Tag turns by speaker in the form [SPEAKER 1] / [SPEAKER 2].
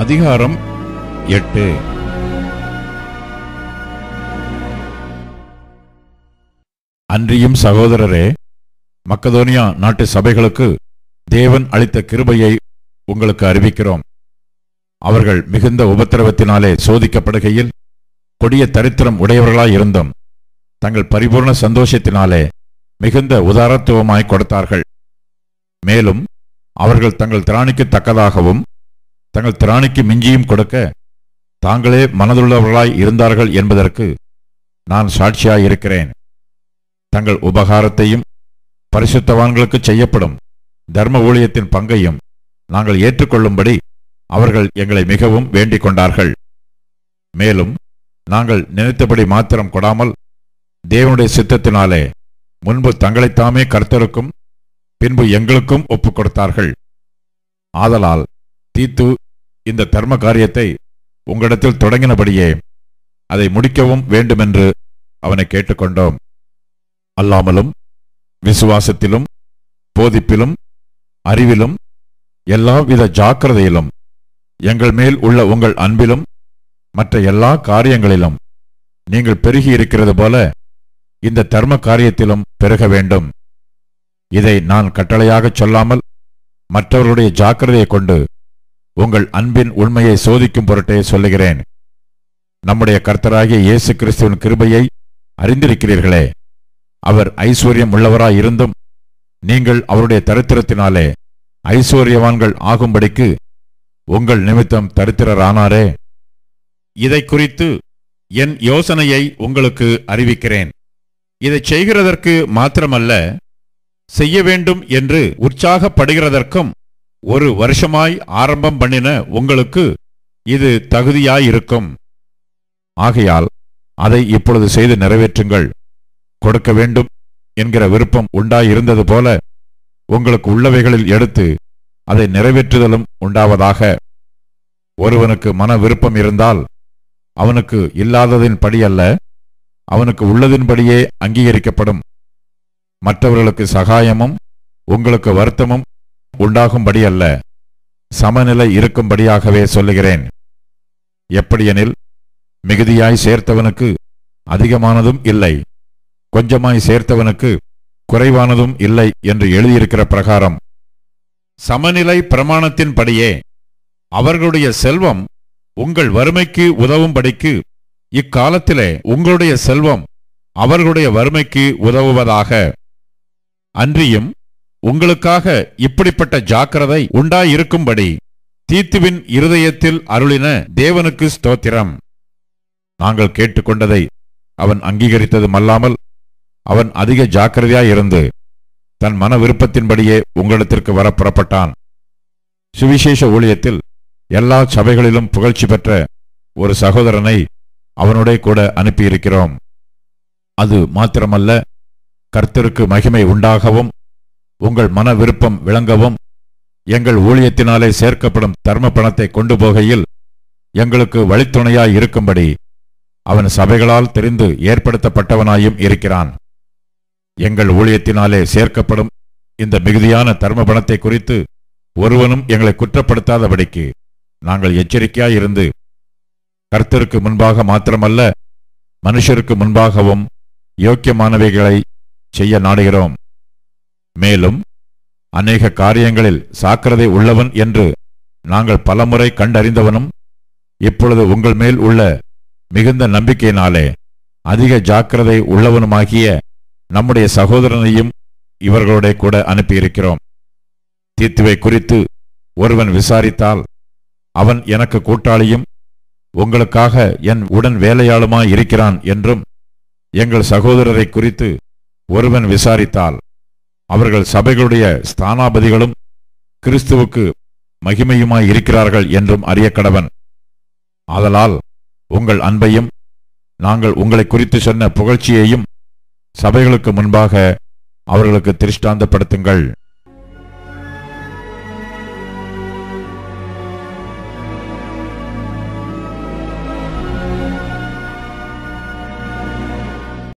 [SPEAKER 1] அதிகாரம் 8. அன்றியும் சகோதரரே, மக்கதோனியா நாட்டு சபைகளுக்கு தேவன் அளித்த கிருபையை உங்களுக்கு அறிவிக்கிறோம். அவர்கள் மிகுந்த உபத்திரவத்தினாலே சோதிக்கப்படுகையில் கொடிய தரித்திரம் உடையவர்களாயிருந்தும் தங்கள் பரிபூர்ண சந்தோஷத்தினாலே மிகுந்த உதாரத்துவமாய் கொடுத்தார்கள். மேலும் அவர்கள் தங்கள் திராணிக்கு தக்கதாகவும் தங்கள் திராணிக்கு மிஞ்சியும் கொடுக்க தாங்களே மனதுள்ளவர்களாய் இருந்தார்கள் என்பதற்கு நான் சாட்சியாயிருக்கிறேன். தங்கள் உபகாரத்தையும் பரிசுத்தவான்களுக்கு செய்யப்படும் தர்ம ஊழியத்தின் பங்கையும் நாங்கள் ஏற்றுக்கொள்ளும்படி அவர்கள் எங்களை மிகவும் வேண்டிக் கொண்டார்கள். மேலும் நாங்கள் நினைத்தபடி மாத்திரம் கொடாமல் தேவனுடைய சித்தத்தினாலே முன்பு தங்களைத்தாமே கர்த்தருக்கும் பின்பு எங்களுக்கும் ஒப்புக் கொடுத்தார்கள். ஆதலால் தீத்து இந்த தர்ம காரியத்தை உங்களிடத்தில் தொடங்கினபடியே அதை முடிக்கவும் வேண்டுமென்று அவனை கேட்டுக்கொண்டோம். அல்லாமலும் விசுவாசத்திலும் போதிப்பிலும் அறிவிலும் எல்லாவித ஜாக்கிரதையிலும் எங்கள் மேல் உள்ள உங்கள் அன்பிலும் மற்ற எல்லா காரியங்களிலும் நீங்கள் பெருகி இருக்கிறது போல இந்த தர்ம காரியத்திலும் பெருக வேண்டும். இதை நான் கட்டளையாகச் சொல்லாமல் மற்றவர்களுடைய ஜாக்கிரதையை கொண்டு உங்கள் அன்பின் உண்மையை சோதிக்கும் பொருட்டே சொல்லுகிறேன். நம்முடைய கர்த்தராகிய இயேசு கிறிஸ்துவின் கிருபையை அறிந்திருக்கிறீர்களே. அவர் ஐஸ்வர்யம் உள்ளவராயிருந்தும் நீங்கள் அவருடைய தரித்திரத்தினாலே ஐஸ்வர்யவான்கள் ஆகும்படிக்கு உங்கள் நிமித்தம் தரித்திரரானாரே. இதை குறித்து என் யோசனையை உங்களுக்கு அறிவிக்கிறேன். இதை செய்கிறதற்கு மாத்திரமல்ல, செய்ய வேண்டும் என்று உற்சாகப்படுகிறதற்கும் ஒரு வருஷமாய் ஆரம்பம் பண்ணின உங்களுக்கு இது தகுதியாயிருக்கும். ஆகையால் அதை இப்பொழுது செய்து நிறைவேற்றுங்கள். கொடுக்க வேண்டும் என்கிற விருப்பம் உண்டாயிருந்தது போல உங்களுக்கு உள்ளவைகளில் எடுத்து அதை நிறைவேற்றுதலும் உண்டாவதாக. ஒருவனுக்கு மன விருப்பம் இருந்தால் அவனுக்கு இல்லாததின் படி அல்ல, அவனுக்கு உள்ளதின்படியே அங்கீகரிக்கப்படும். மற்றவர்களுக்கு சகாயமும் உங்களுக்கு வருத்தமும் உண்டாகும்படி அல்ல, சமநிலை இருக்கும்படியாகவே சொல்லுகிறேன். எப்படியெனில், மிகுதியாய் சேர்த்தவனுக்கு அதிகமானதும் இல்லை, கொஞ்சமாய் சேர்த்தவனுக்கு குறைவானதும் இல்லை என்று எழுதியிருக்கிற பிரகாரம் சமநிலை பிரமாணத்தின்படியே அவர்களுடைய செல்வம் உங்கள் வறுமைக்கு உதவும்படிக்கு இக்காலத்திலே உங்களுடைய செல்வம் அவர்களுடைய வறுமைக்கு உதவுவதாக. அன்றியும் உங்களுக்காக இப்படிப்பட்ட ஜாக்கிரதை உண்டாயிருக்கும்படி தீத்துவின் இருதயத்தில் அருளின தேவனுக்கு ஸ்தோத்திரம். நாங்கள் கேட்டுக்கொண்டதை அவன் அங்கீகரித்ததும் அல்லாமல் அவன் அதிக ஜாக்கிரதையாயிருந்து தன் மன விருப்பத்தின்படியே உங்களிடத்திற்கு வர புறப்பட்டான். சுவிசேஷ ஊழியத்தில் எல்லா சபைகளிலும் புகழ்ச்சி பெற்ற ஒரு சகோதரனை அவனுடைய கூட அனுப்பியிருக்கிறோம். அது மாத்திரமல்ல, கர்த்தருக்கு மகிமை உண்டாகவும் உங்கள் மன விருப்பம் விளங்கவும் எங்கள் ஊழியத்தினாலே சேர்க்கப்படும் தர்ம பணத்தை கொண்டு போகையில் எங்களுக்கு வழித்துணையாய் இருக்கும்படி அவன் சபைகளால் தெரிந்து ஏற்படுத்தப்பட்டவனாயும் இருக்கிறான். எங்கள் ஊழியத்தினாலே சேர்க்கப்படும் இந்த மிகுதியான தர்ம பணத்தை குறித்து ஒருவனும் எங்களை குற்றப்படுத்தாதபடிக்கு நாங்கள் எச்சரிக்கையாயிருந்து கர்த்தருக்கு முன்பாக மாத்திரமல்ல, மனுஷருக்கு முன்பாகவும் யோக்கியமானவைகளை செய்ய நாடுகிறோம். மேலும் அநேக காரியங்களில் சாக்கிரதை உள்ளவன் என்று நாங்கள் பலமுறை கண்டறிந்தவனும் இப்பொழுது உங்கள் மேல் உள்ள மிகுந்த நம்பிக்கையினாலே அதிக ஜாக்கிரதை உள்ளவனுமாகிய நம்முடைய சகோதரனையும் இவர்களோட கூட அனுப்பியிருக்கிறோம். தீத்துவை குறித்து ஒருவன் விசாரித்தால் அவன் எனக்கு கூட்டாளியும் உங்களுக்காக என் உடன் வேலையாளுமாய் இருக்கிறான் என்றும், எங்கள் சகோதரரை குறித்து ஒருவன் விசாரித்தால் அவர்கள் சபைகளுடைய ஸ்தானாபதிகளும் கிறிஸ்துவுக்கு மகிமையுமாய் இருக்கிறார்கள் என்றும் அறியக்கடவன். ஆதலால் உங்கள் அன்பையும் நாங்கள் உங்களை குறித்து சொன்ன புகழ்ச்சியையும் சபைகளுக்கு முன்பாக அவர்களுக்கு திருஷ்டாந்தப்படுத்துங்கள்.